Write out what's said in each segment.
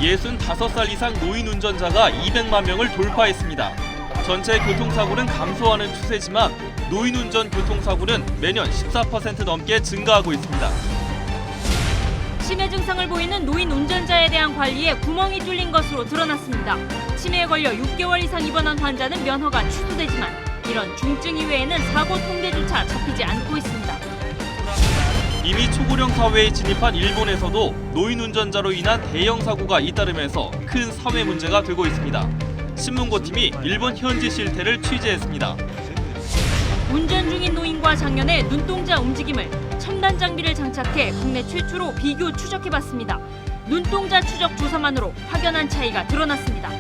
65살 이상 노인 운전자가 200만 명을 돌파했습니다. 전체 교통사고는 감소하는 추세지만 노인 운전 교통사고는 매년 14% 넘게 증가하고 있습니다. 치매 증상을 보이는 노인 운전자에 대한 관리에 구멍이 뚫린 것으로 드러났습니다. 치매에 걸려 6개월 이상 입원한 환자는 면허가 취소되지만 이런 중증 이외에는 사고 통계조차 잡히지 않고 있습니다. 이미 초고령 사회에 진입한 일본에서도 노인 운전자로 인한 대형 사고가 잇따르면서 큰 사회 문제가 되고 있습니다. 신문고팀이 일본 현지 실태를 취재했습니다. 운전 중인 노인과 장년의 눈동자 움직임을 첨단 장비를 장착해 국내 최초로 비교 추적해봤습니다. 눈동자 추적 조사만으로 확연한 차이가 드러났습니다.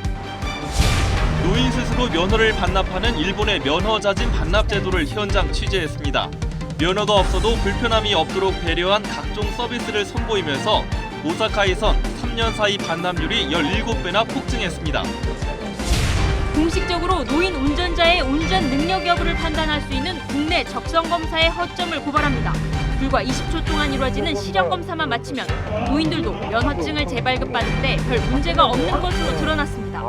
노인 스스로 면허를 반납하는 일본의 면허 자진 반납 제도를 현장 취재했습니다. 면허가 없어도 불편함이 없도록 배려한 각종 서비스를 선보이면서 오사카에선 3년 사이 반납률이 17배나 폭증했습니다. 공식적으로 노인 운전자의 운전 능력 여부를 판단할 수 있는 국내 적성 검사의 허점을 고발합니다. 불과 20초 동안 이루어지는 시력 검사만 마치면 노인들도 면허증을 재발급받을 때 별 문제가 없는 것으로 드러났습니다.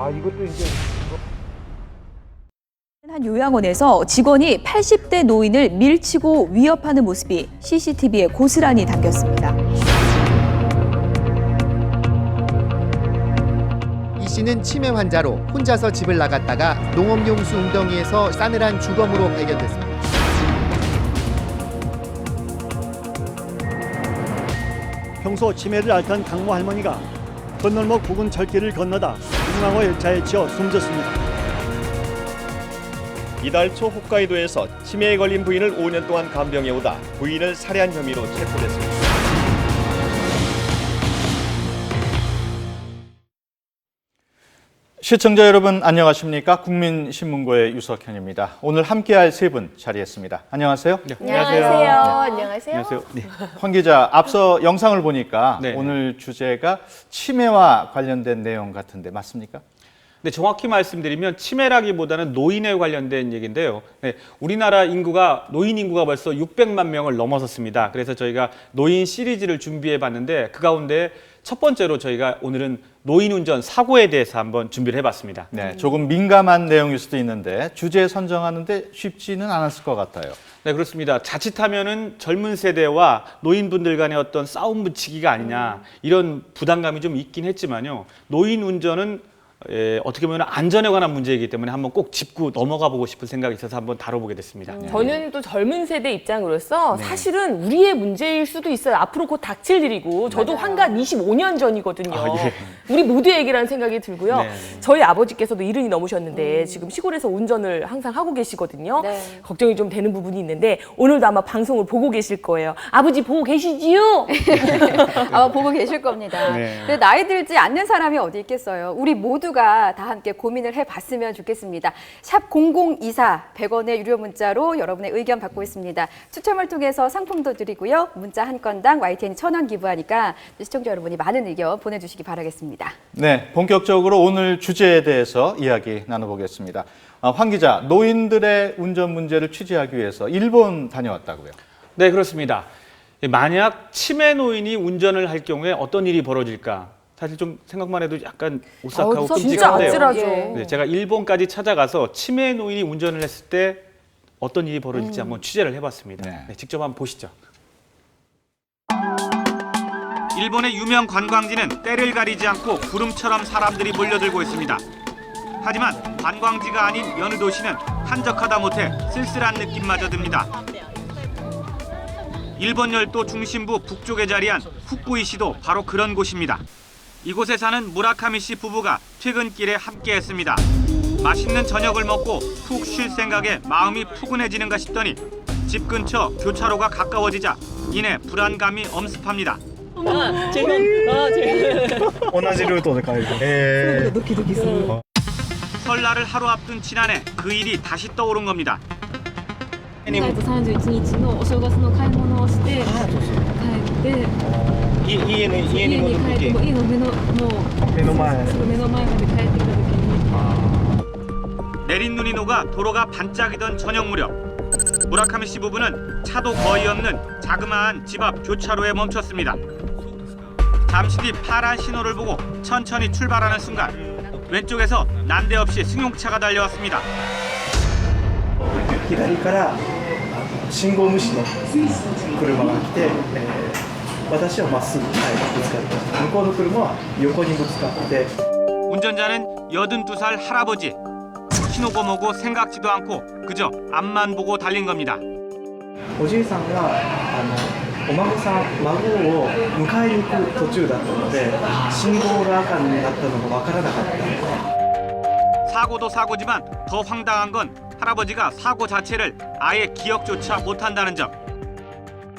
한 요양원에서 직원이 80대 노인을 밀치고 위협하는 모습이 CCTV에 고스란히 담겼습니다. 이 씨는 치매 환자로 혼자서 집을 나갔다가 농업용수 웅덩이에서 싸늘한 주검으로 발견됐습니다. 평소 치매를 앓던 강모 할머니가 건널목 부근 철길을 건너다 중앙호 열차에 치여 숨졌습니다. 이달 초 홋카이도에서 치매에 걸린 부인을 5년 동안 간병해오다 부인을 살해한 혐의로 체포됐습니다. 시청자 여러분 안녕하십니까? 국민신문고의 유석현입니다. 오늘 함께할 세 분 자리했습니다. 안녕하세요. 네. 안녕하세요. 네. 황 기자, 앞서 영상을 보니까 네. 오늘 주제가 치매와 관련된 내용 같은데 맞습니까? 네, 정확히 말씀드리면 치매라기보다는 노인에 관련된 얘기인데요. 네, 우리나라 인구가 노인 인구가 벌써 600만 명을 넘어섰습니다. 그래서 저희가 노인 시리즈를 준비해 봤는데 그 가운데 첫 번째로 저희가 오늘은 노인 운전 사고에 대해서 한번 준비를 해봤습니다. 네, 조금 민감한 내용일 수도 있는데 주제 선정하는데 쉽지는 않았을 것 같아요. 네, 그렇습니다. 자칫하면은 젊은 세대와 노인분들 간의 어떤 싸움 붙이기가 아니냐 이런 부담감이 좀 있긴 했지만요. 노인 운전은 어떻게 보면 안전에 관한 문제이기 때문에 한번 꼭 짚고 넘어가 보고 싶은 생각이 있어서 한번 다뤄보게 됐습니다. 저는 또 젊은 세대 입장으로서 사실은 우리의 문제일 수도 있어요. 앞으로 곧 닥칠 일이고 저도 환갑 25년 전이거든요. 예. 우리 모두의 얘기라는 생각이 들고요. 네. 저희 아버지께서도 70이 넘으셨는데 지금 시골에서 운전을 항상 하고 계시거든요. 걱정이 좀 되는 부분이 있는데 오늘도 아마 방송을 보고 계실 거예요. 아버지 보고 계시지요? 아마 보고 계실 겁니다. 네. 근데 나이 들지 않는 사람이 어디 있겠어요. 우리 모두가 다 함께 고민을 해봤으면 좋겠습니다. 샵 0024 100원의 유료 문자로 여러분의 의견 받고 있습니다. 추첨을 통해서 상품도 드리고요. 문자 한 건당 YTN이 1,000원 기부하니까 시청자 여러분이 많은 의견 보내주시기 바라겠습니다. 네, 본격적으로 오늘 주제에 대해서 이야기 나눠보겠습니다. 황 기자, 노인들의 운전 문제를 취재하기 위해서 일본 다녀왔다고요? 네, 그렇습니다. 만약 치매 노인이 운전을 할 경우에 어떤 일이 벌어질까? 사실 좀 생각만 해도 약간 오싹하고 진짜 끔찍한데요. 아찔하죠. 네, 제가 일본까지 찾아가서 치매 노인이 운전을 했을 때 어떤 일이 벌어질지 한번 취재를 해봤습니다. 네. 네, 직접 한번 보시죠. 일본의 유명 관광지는 때를 가리지 않고 구름처럼 사람들이 몰려들고 있습니다. 하지만 관광지가 아닌 여느 도시는 한적하다 못해 쓸쓸한 느낌마저 듭니다. 일본 열도 중심부 북쪽에 자리한 후쿠이시도 바로 그런 곳입니다. 이곳에 사는 무라카미 씨 부부가 퇴근길에 함께했습니다. 맛있는 저녁을 먹고 푹 쉴 생각에 마음이 푸근해지는가 싶더니 집 근처 교차로가 가까워지자 이내 불안감이 엄습합니다. 설날을 하루 앞둔 지난해 그 일이 다시 떠오른 겁니다. 2月31日のお正月の買い物をして帰って家に帰ってもう家の目の前まで帰ってきた時に 내린 눈이 녹아 도로가 반짝이던 저녁 무렵 무라카미 씨 부부는 차도 거의 없는 자그마한 집 앞 교차로에 멈췄습니다. 잠시 뒤 파란 신호를 보고 천천히 출발하는 순간 왼쪽에서 난데없이 승용차가 달려왔습니다. 左から信号無視の車が来て、私はまっすぐ、ぶつかって向こうの車は横にぶつかって 운전자는 82살 할아버지. 신호고 뭐고 생각지도 않고 그저 앞만 보고 달린 겁니다. おじいさんがお孫さん孫を迎えに行く途中だったので信号が赤になったのが分からなかった。 사고도 사고지만 더 황당한 건 할아버지가 사고 자체를 아예 기억조차 못한다는 점.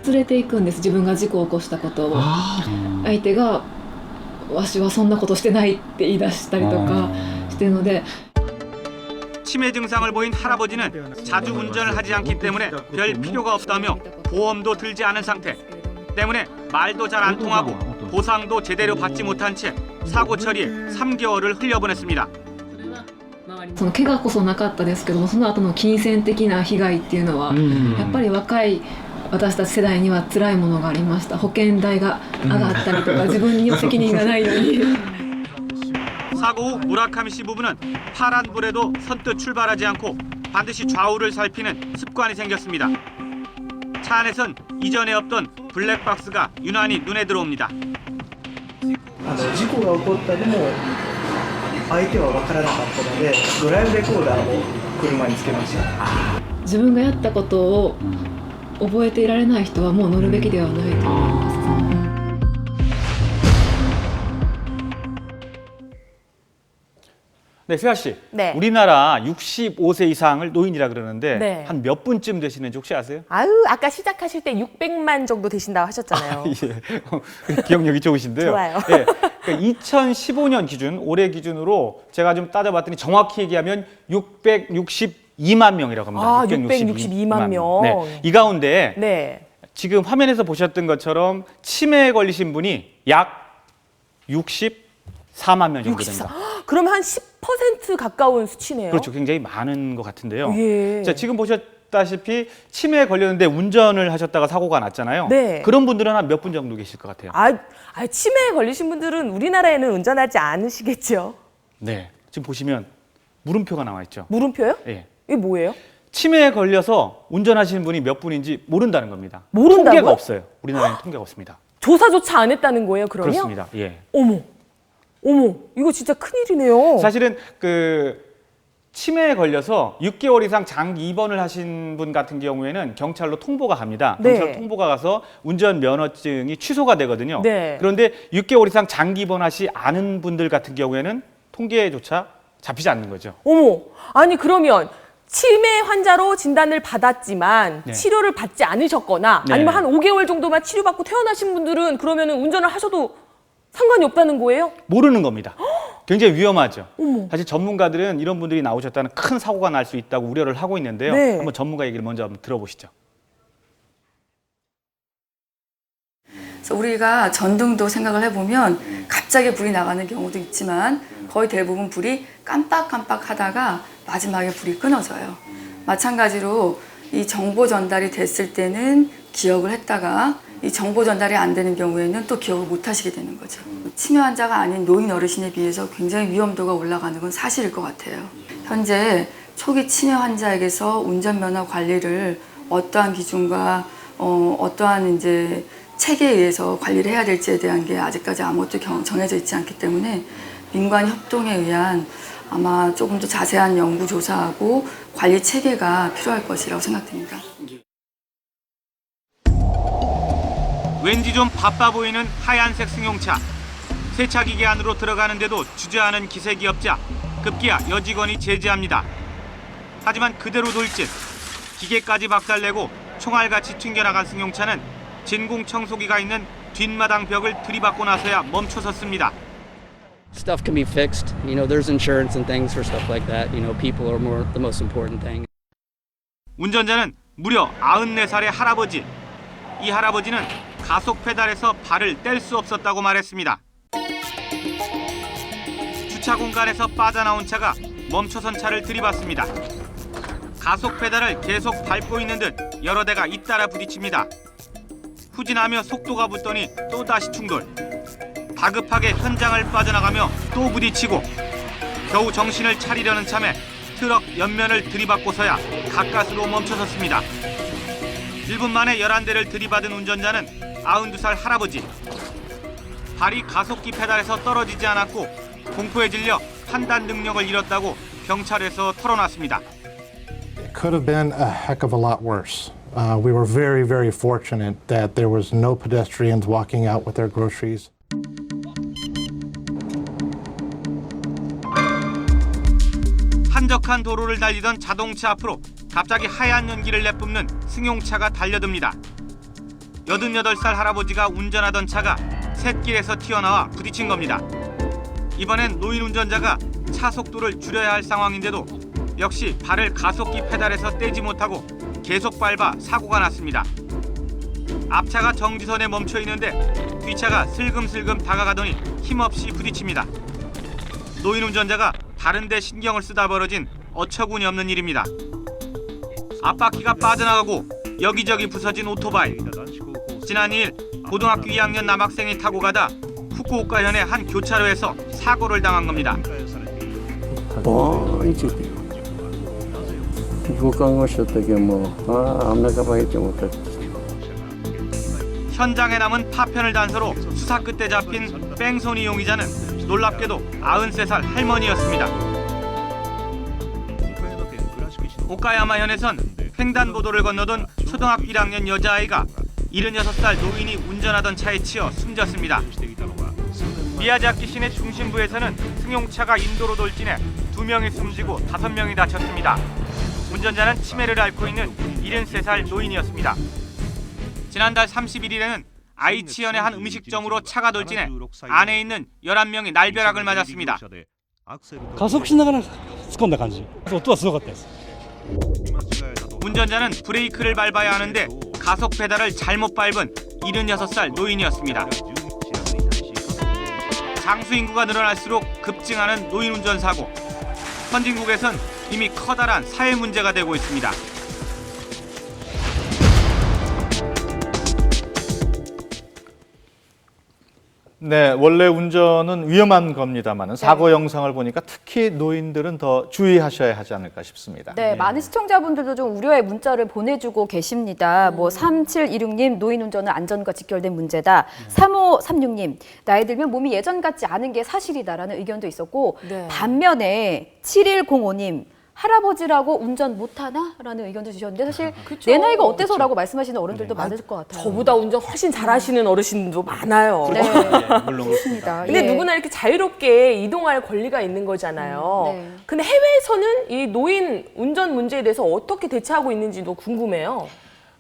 連れていくんです。自分が事故を起こしたことを。相手がわしはそんなことしてないって言い出したりとかしてるので。 치매 증상을 보인 할아버지는 자주 운전을 하지 않기 때문에 별 필요가 없다며 보험도 들지 않은 상태. 때문에 말도 잘 안 통하고 보상도 제대로 받지 못한 채 사고 처리에 3개월을 흘려보냈습니다. その怪我こそなかったですけども、その後の金銭的な被害っていうのはやっぱり若い私たち世代には辛いものがありました。保険代が上がったりとか自分に責任がないのに。 사고 후 무라카미 씨 부부는 파란불에도 선뜻 출발하지 않고 반드시 좌우를 살피는 습관이 생겼습니다. 차 안에선 이전에 없던 블랙박스가 유난히 눈에 들어옵니다. 事故が起こったでも相手は分からなかったのでドライブレコーダーを車につけました。自分がやったことを覚えていられない人はもう乗るべきではないと思います。 네, 세아 씨. 네. 우리나라 65세 이상을 노인이라 그러는데 네. 한 몇 분쯤 되시는지 혹시 아세요? 아유, 아까 시작하실 때 600만 정도 되신다고 하셨잖아요. 예. 기억력이 좋으신데요. 좋아요. 예. 그러니까 2015년 기준, 올해 기준으로 제가 좀 따져봤더니 정확히 얘기하면 662만 명이라고 합니다. 아, 662만 명. 네. 이 가운데 네. 지금 화면에서 보셨던 것처럼 치매에 걸리신 분이 약 64만 명 정도 됩니다. 그럼 한 10% 가까운 수치네요. 그렇죠. 굉장히 많은 것 같은데요. 예. 자, 지금 보셨다시피 치매에 걸렸는데 운전을 하셨다가 사고가 났잖아요. 네. 그런 분들은 한 몇 분 정도 계실 것 같아요. 치매에 걸리신 분들은 우리나라에는 운전하지 않으시겠죠? 네. 지금 보시면 물음표가 나와 있죠. 물음표요? 예. 이게 뭐예요? 치매에 걸려서 운전하시는 분이 몇 분인지 모른다는 겁니다. 모른다고요? 통계가 없어요. 우리나라에는 통계가 없습니다. 조사조차 안 했다는 거예요, 그러면? 그렇습니다. 예. 어머, 이거 진짜 큰일이네요. 사실은 치매에 걸려서 6개월 이상 장기 입원을 하신 분 같은 경우에는 경찰로 통보가 갑니다. 네. 경찰로 통보가 가서 운전 면허증이 취소가 되거든요. 네. 그런데 6개월 이상 장기 입원하지 않은 분들 같은 경우에는 통계조차 잡히지 않는 거죠. 어머, 아니 그러면 치매 환자로 진단을 받았지만 네. 치료를 받지 않으셨거나 네. 아니면 한 5개월 정도만 치료받고 퇴원하신 분들은 그러면 운전을 하셔도 상관이 없다는 거예요? 모르는 겁니다. 굉장히 위험하죠. 어머. 사실 전문가들은 이런 분들이 나오셨다는 큰 사고가 날 수 있다고 우려를 하고 있는데요. 네. 한번 전문가 얘기를 먼저 한번 들어보시죠. 그래서 우리가 전등도 생각을 해보면 갑자기 불이 나가는 경우도 있지만 거의 대부분 불이 깜빡깜빡 하다가 마지막에 불이 끊어져요. 마찬가지로 이 정보 전달이 됐을 때는 기억을 했다가 이 정보 전달이 안 되는 경우에는 또 기억을 못 하시게 되는 거죠. 치매 환자가 아닌 노인 어르신에 비해서 굉장히 위험도가 올라가는 건 사실일 것 같아요. 현재 초기 치매 환자에게서 운전면허 관리를 어떠한 기준과 어떠한 이제 체계에 의해서 관리를 해야 될지에 대한 게 아직까지 아무것도 정해져 있지 않기 때문에 민관 협동에 의한 아마 조금 더 자세한 연구 조사하고 관리 체계가 필요할 것이라고 생각됩니다. 왠지 좀 바빠 보이는 하얀색 승용차. 세차기계 안으로 들어가는데도 주저하는 기세기업자. 급기야 여직원이 제지합니다. 하지만 그대로 돌진. 기계까지 박살내고 총알같이 튕겨나간 승용차는 진공 청소기가 있는 뒷마당 벽을 들이받고 나서야 멈춰섰습니다. Stuff can be fixed. You know, there's insurance and things for stuff like that. You know, people are more the most important thing. 운전자는 무려 94살의 할아버지. 이 할아버지는 가속 페달에서 발을 뗄 수 없었다고 말했습니다. 주차 공간에서 빠져나온 차가 멈춰선 차를 들이받습니다. 가속 페달을 계속 밟고 있는 듯 여러 대가 잇따라 부딪힙니다. 후진하며 속도가 붙더니 또다시 충돌. 다급하게 현장을 빠져나가며 또 부딪히고 겨우 정신을 차리려는 참에 트럭 옆면을 들이받고서야 가까스로 멈춰섰습니다. 1분 만에 11대를 들이받은 운전자는 92살 할아버지. 발이 가속기 페달에서 떨어지지 않았고 공포에 질려 판단 능력을 잃었다고 경찰에서 털어놨습니다. It could have been a heck of a lot worse. We were very, very fortunate that there was no pedestrians walking out with their groceries. 한적한 도로를 달리던 자동차 앞으로 갑자기 하얀 연기를 내뿜는 승용차가 달려듭니다. 88살 할아버지가 운전하던 차가 샛길에서 튀어나와 부딪힌 겁니다. 이번엔 노인 운전자가 차 속도를 줄여야 할 상황인데도 역시 발을 가속기 페달에서 떼지 못하고 계속 밟아 사고가 났습니다. 앞차가 정지선에 멈춰 있는데 뒷차가 슬금슬금 다가가더니 힘없이 부딪힙니다. 노인 운전자가 다른 데 신경을 쓰다 벌어진 어처구니 없는 일입니다. 앞바퀴가 빠져나가고 여기저기 부서진 오토바이. 지난 2일 고등학교 2학년 남학생이 타고 가다 후쿠오카현의 한 교차로에서 사고를 당한 겁니다. 현장에 남은 파편을 단서로 수사 끝에 잡힌 뺑소니 용의자는 놀랍게도 93살 할머니였습니다. 오카야마현에선 횡단보도를 건너던 초등학교 1학년 여자아이가 76살 노인이 운전하던 차에 치여 숨졌습니다. 미야자키 시내 중심부에서는 승용차가 인도로 돌진해 2명이 숨지고 5명이 다쳤습니다. 운전자는 치매를 앓고 있는 73살 노인이었습니다. 지난달 31일에는 아이치현의 한 음식점으로 차가 돌진해 안에 있는 11명이 날벼락을 맞았습니다. 加速しながら突っ込んだ感じ。音はすごかったです。 운전자는 브레이크를 밟아야 하는데 가속 페달을 잘못 밟은 76살 노인이었습니다. 장수 인구가 늘어날수록 급증하는 노인 운전 사고. 선진국에선 이미 커다란 사회 문제가 되고 있습니다. 네, 원래 운전은 위험한 겁니다만 사고 영상을 보니까 특히 노인들은 더 주의하셔야 하지 않을까 싶습니다. 네, 많은 시청자분들도 좀 우려의 문자를 보내주고 계십니다. 뭐 3726님, 노인 운전은 안전과 직결된 문제다. 3536님, 나이 들면 몸이 예전 같지 않은 게 사실이다라는 의견도 있었고 반면에 7105님, 할아버지라고 운전 못하나? 라는 의견도 주셨는데 사실 내 나이가 어때서라고 말씀하시는 어른들도 많을 것 같아요. 저보다 운전 훨씬 잘하시는 어르신도 많아요. 네, 물론 그렇습니다. 근데 예. 누구나 이렇게 자유롭게 이동할 권리가 있는 거잖아요. 네. 근데 해외에서는 이 노인 운전 문제에 대해서 어떻게 대처하고 있는지도 궁금해요.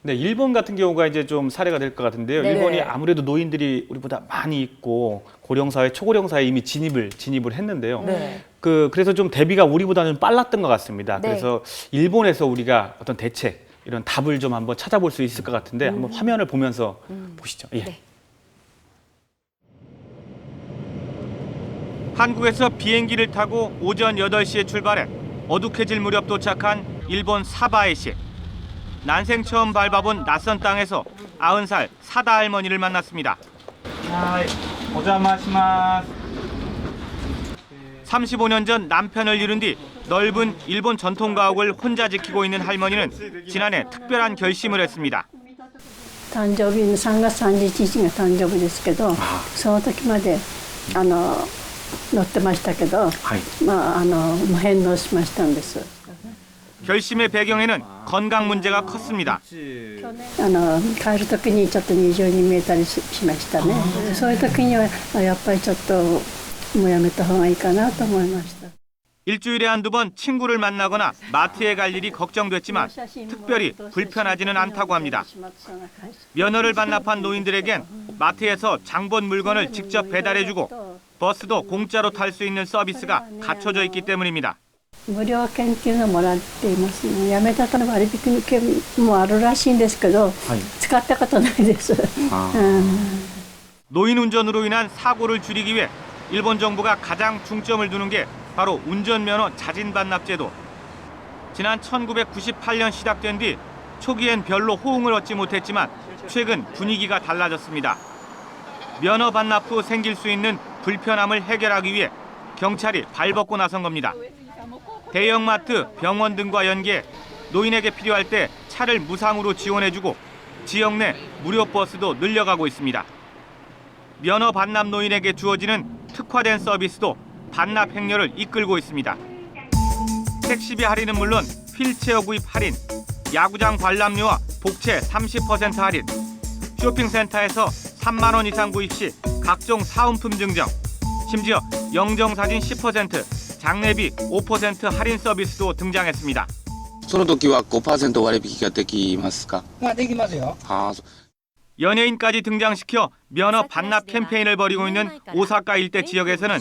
네, 일본 같은 경우가 이제 좀 사례가 될 것 같은데요. 네. 일본이 아무래도 노인들이 우리보다 많이 있고 고령사회, 초고령사회에 이미 진입을 했는데요. 네. 그래서 좀 대비가 우리보다는 빨랐던 것 같습니다. 네. 그래서 일본에서 우리가 어떤 대책, 이런 답을 좀 한번 찾아볼 수 있을 것 같은데 한번 화면을 보면서 보시죠. 예. 네. 한국에서 비행기를 타고 오전 8시에 출발해 어둑해질 무렵 도착한 일본 사바에시. 난생 처음 밟아본 낯선 땅에서 90살 사다 할머니를 만났습니다. 35년 전 남편을 잃은 뒤 넓은 일본 전통 가옥을 혼자 지키고 있는 할머니는 지난해 특별한 결심을 했습니다. 誕生日の3月31日が誕生日ですけど、その時まで乗ってましたけど、まあもう返納しましたんです。 결심의 배경에는 건강 문제가 컸습니다. 帰る時にちょっと二重に見えたりしましたね。そういう時にはやっぱりちょっともうやめた方がいいかなと思いました。 일주일에 한두 번 친구를 만나거나 마트에 갈 일이 걱정됐지만 특별히 불편하지는 않다고 합니다. 면허를 반납한 노인들에겐 마트에서 장본 물건을 직접 배달해주고 버스도 공짜로 탈 수 있는 서비스가 갖춰져 있기 때문입니다. 無料券っていうのをもらっています。やめたから割引券もあるらしいんですけど、使ったことないです。 노인 운전으로 인한 사고를 줄이기 위해 일본 정부가 가장 중점을 두는 게 바로 운전면허 자진 반납 제도. 지난 1998년 시작된 뒤 초기엔 별로 호응을 얻지 못했지만 최근 분위기가 달라졌습니다. 면허 반납 후 생길 수 있는 불편함을 해결하기 위해 경찰이 발벗고 나선 겁니다. 대형마트, 병원 등과 연계해 노인에게 필요할 때 차를 무상으로 지원해주고 지역 내 무료 버스도 늘려가고 있습니다. 면허 반납 노인에게 주어지는 특화된 서비스도 반납 행렬을 이끌고 있습니다. 택시비 할인은 물론 휠체어 구입 할인, 야구장 관람료와 복채 30% 할인, 쇼핑센터에서 3만 원 이상 구입 시 각종 사은품 증정, 심지어 영정사진 10%, 장례비 5% 할인 서비스도 등장했습니다. その時は 5% 割引ができますか? できますよ. 연예인까지 등장시켜 면허 반납 캠페인을 벌이고 있는 오사카 일대 지역에서는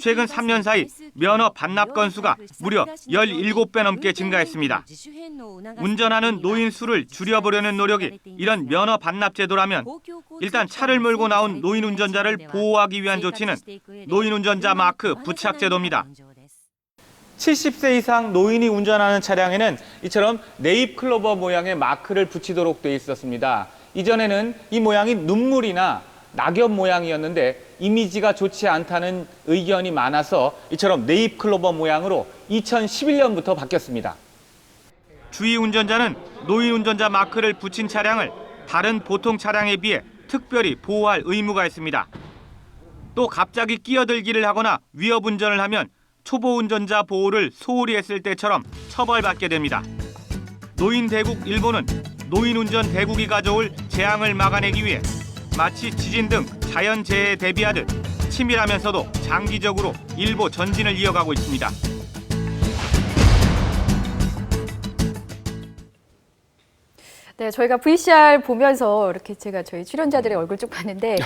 최근 3년 사이 면허 반납 건수가 무려 17배 넘게 증가했습니다. 운전하는 노인 수를 줄여보려는 노력이 이런 면허 반납 제도라면 일단 차를 몰고 나온 노인 운전자를 보호하기 위한 조치는 노인 운전자 마크 부착 제도입니다. 70세 이상 노인이 운전하는 차량에는 이처럼 네잎클로버 모양의 마크를 붙이도록 돼 있었습니다. 이전에는 이 모양이 눈물이나 낙엽 모양이었는데 이미지가 좋지 않다는 의견이 많아서 이처럼 네잎클로버 모양으로 2011년부터 바뀌었습니다. 주의 운전자는 노인 운전자 마크를 붙인 차량을 다른 보통 차량에 비해 특별히 보호할 의무가 있습니다. 또 갑자기 끼어들기를 하거나 위협 운전을 하면 초보 운전자 보호를 소홀히 했을 때처럼 처벌받게 됩니다. 노인 대국 일본은 노인 운전 대국이 가져올 재앙을 막아내기 위해 마치 지진 등 자연재해에 대비하듯 치밀하면서도 장기적으로 일보 전진을 이어가고 있습니다. 네, 저희가 VCR 보면서 이렇게 제가 저희 출연자들의 얼굴 쭉 봤는데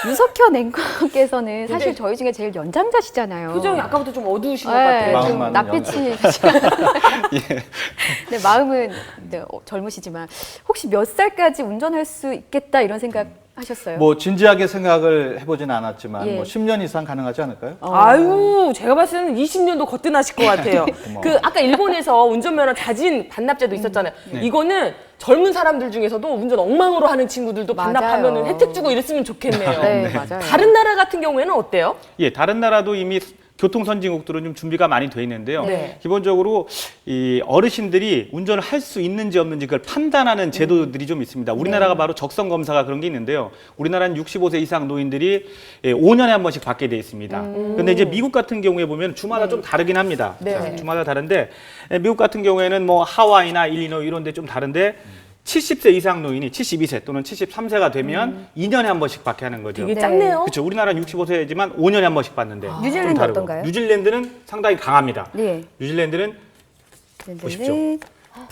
유석현 앵커께서는 사실 저희 중에 제일 연장자시잖아요. 표정이 아까부터 좀 어두우신 것 네, 같아요. 좀 낯빛이 네, 마음은 네, 젊으시지만 혹시 몇 살까지 운전할 수 있겠다 이런 생각 하셨어요? 뭐 진지하게 생각을 해보진 않았지만 예. 뭐 10년 이상 가능하지 않을까요? 아유, 제가 봤을 때는 20년도 거뜬하실 것 같아요. 그 아까 일본에서 운전면허 자진 반납제도 있었잖아요. 네. 이거는 젊은 사람들 중에서도 운전 엉망으로 하는 친구들도 반납하면 혜택 주고 이랬으면 좋겠네요. 네, 맞아요. 다른 나라 같은 경우에는 어때요? 예, 다른 나라도 이미 교통 선진국들은 좀 준비가 많이 돼 있는데요. 네. 기본적으로 이 어르신들이 운전을 할 수 있는지 없는지 그걸 판단하는 제도들이 좀 있습니다. 우리나라가 바로 적성 검사가 그런 게 있는데요. 우리나라는 65세 이상 노인들이 5년에 한 번씩 받게 돼 있습니다. 그런데 이제 미국 같은 경우에 보면 주마다 좀 다르긴 합니다. 네. 주마다 다른데 미국 같은 경우에는 뭐 하와이나 일리노이 이런 데 좀 다른데 70세 이상 노인이 72세 또는 73세가 되면 2년에 한 번씩 받게 하는 거죠. 되게 작네요. 그렇죠. 우리나라는 65세지만 5년에 한 번씩 받는데 좀 뉴질랜드 다르고. 어떤가요? 뉴질랜드는 상당히 강합니다. 네. 뉴질랜드는 보십시오.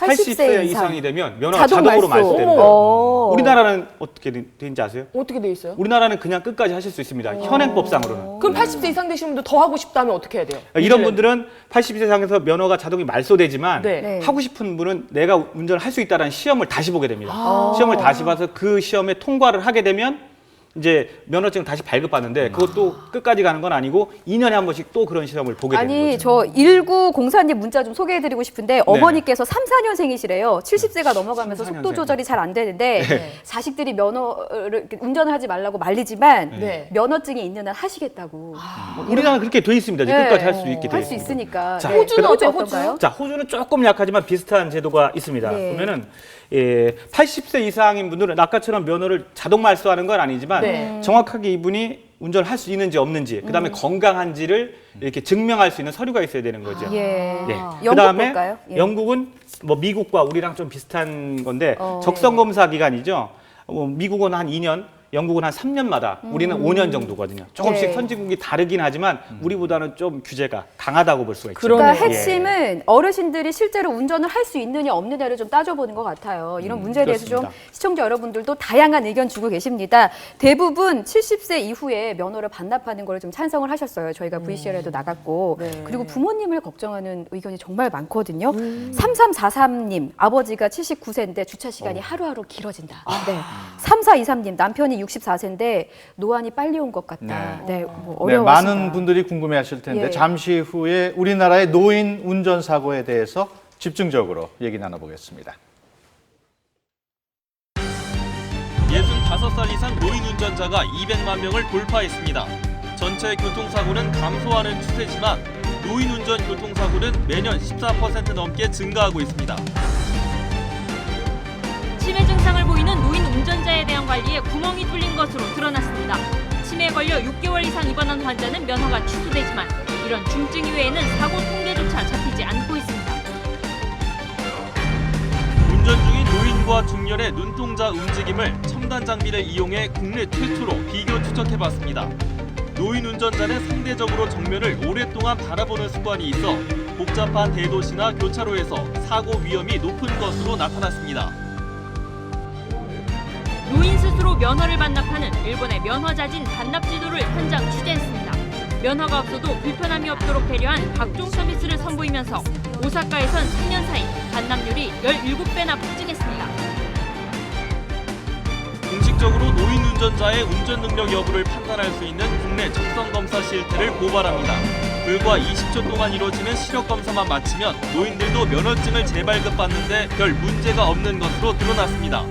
80세 이상이 되면 면허가 자동 자동으로 말소. 말소됩니다. 어머. 우리나라는 어떻게 되는지 아세요? 어떻게 돼 있어요? 우리나라는 그냥 끝까지 하실 수 있습니다. 현행법상으로는. 그럼 80세 이상 되신 분들 더 하고 싶다면 어떻게 해야 돼요? 이런 분들은 80세 이상에서 면허가 자동이 말소되지만 네. 하고 싶은 분은 내가 운전을 할 수 있다는 시험을 다시 보게 됩니다. 시험을 다시 봐서 그 시험에 통과를 하게 되면 이제 면허증을 다시 발급받는데 그것도 끝까지 가는 건 아니고 2년에 한 번씩 또 그런 시험을 보게 되는 아니, 거죠. 저 1904님 문자 좀 소개해드리고 싶은데 어머니께서 3, 4년생이시래요. 70세가 넘어가면서 3, 4년생. 속도 조절이 잘 안 되는데 네. 자식들이 면허를 운전을 하지 말라고 말리지만 네. 면허증이 있는 한 하시겠다고. 우리나라는 그렇게 돼 있습니다. 이제 끝까지 할 수 있게 돼 할 수 있습니다. 있으니까. 자, 네. 호주는 호주 어때요, 어떤가요? 자, 호주는 조금 약하지만 비슷한 제도가 있습니다. 네. 보면은 80세 이상인 분들은 아까처럼 면허를 자동 말소하는 건 아니지만 네. 정확하게 이분이 운전을 할 수 있는지 없는지 그다음에 건강한지를 이렇게 증명할 수 있는 서류가 있어야 되는 거죠. 예. 예. 영국 그다음에 볼까요? 예. 영국은 뭐 미국과 우리랑 좀 비슷한 건데 적성 검사 기간이죠. 미국은 한 2년, 영국은 한 3년마다 우리는 5년 정도거든요. 조금씩 네. 선진국이 다르긴 하지만 우리보다는 좀 규제가 강하다고 볼 수가 있죠. 그러니까 그러네요. 핵심은 어르신들이 실제로 운전을 할 수 있느냐 없느냐를 좀 따져보는 것 같아요. 이런 문제에 대해서 좀 그렇습니다. 시청자 여러분들도 다양한 의견 주고 계십니다. 대부분 70세 이후에 면허를 반납하는 걸 좀 찬성을 하셨어요. 저희가 VCR에도 나갔고. 네. 그리고 부모님을 걱정하는 의견이 정말 많거든요. 3343님, 아버지가 79세인데 주차 시간이 하루하루 길어진다. 네. 3423님, 남편이 64세인데 노안이 빨리 온 것 같다. 네, 뭐 네, 어려워하신다. 많은 분들이 궁금해하실 텐데 예. 잠시 후에 우리나라의 노인 운전 사고에 대해서 집중적으로 얘기 나눠보겠습니다. 65살 이상 노인 운전자가 200만 명을 돌파했습니다. 전체 교통사고는 감소하는 추세지만 노인 운전 교통사고는 매년 14% 넘게 증가하고 있습니다. 치매 증상을 보이는 노인 운전자에 대한 관리에 구멍이 뚫린 것으로 드러났습니다. 치매에 걸려 6개월 이상 입원한 환자는 면허가 취소되지만 이런 중증 이외에는 사고 통계조차 잡히지 않고 있습니다. 운전 중인 노인과 중년의 눈동자 움직임을 첨단 장비를 이용해 국내 최초로 비교 추적해봤습니다. 노인 운전자는 상대적으로 정면을 오랫동안 바라보는 습관이 있어 복잡한 대도시나 교차로에서 사고 위험이 높은 것으로 나타났습니다. 노인 스스로 면허를 반납하는 일본의 면허자진 반납제도를 현장 취재했습니다. 면허가 없어도 불편함이 없도록 배려한 각종 서비스를 선보이면서 오사카에선 3년 사이 반납률이 17배나 폭증했습니다. 공식적으로 노인 운전자의 운전 능력 여부를 판단할 수 있는 국내 적성검사 실태를 고발합니다. 불과 20초 동안 이루어지는 시력 검사만 마치면 노인들도 면허증을 재발급받는데 별 문제가 없는 것으로 드러났습니다.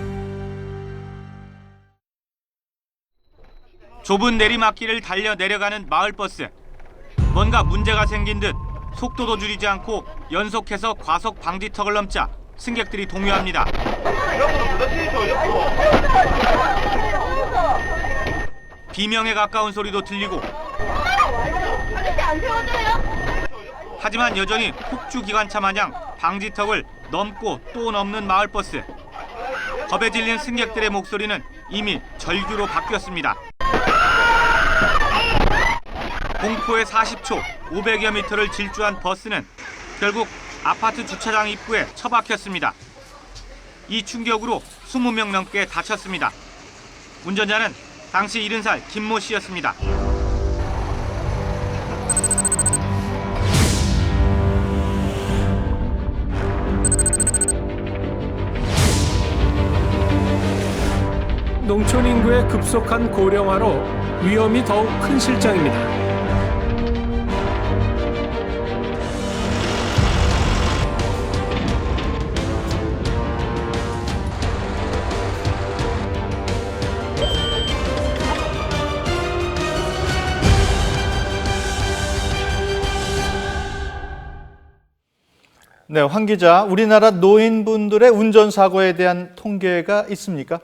좁은 내리막길을 달려 내려가는 마을버스. 뭔가 문제가 생긴 듯 속도도 줄이지 않고 연속해서 과속 방지턱을 넘자 승객들이 동요합니다. 비명에 가까운 소리도 들리고 하지만 여전히 폭주 기관차 마냥 방지턱을 넘고 또 넘는 마을버스. 겁에 질린 승객들의 목소리는 이미 절규로 바뀌었습니다. 공포의 40초, 500여 미터를 질주한 버스는 결국 아파트 주차장 입구에 처박혔습니다. 이 충격으로 20명 넘게 다쳤습니다. 운전자는 당시 70살 김모 씨였습니다. 농촌 인구의 급속한 고령화로 위험이 더욱 큰 실정입니다. 네, 황 기자, 우리나라 노인분들의 운전사고에 대한 통계가 있습니까?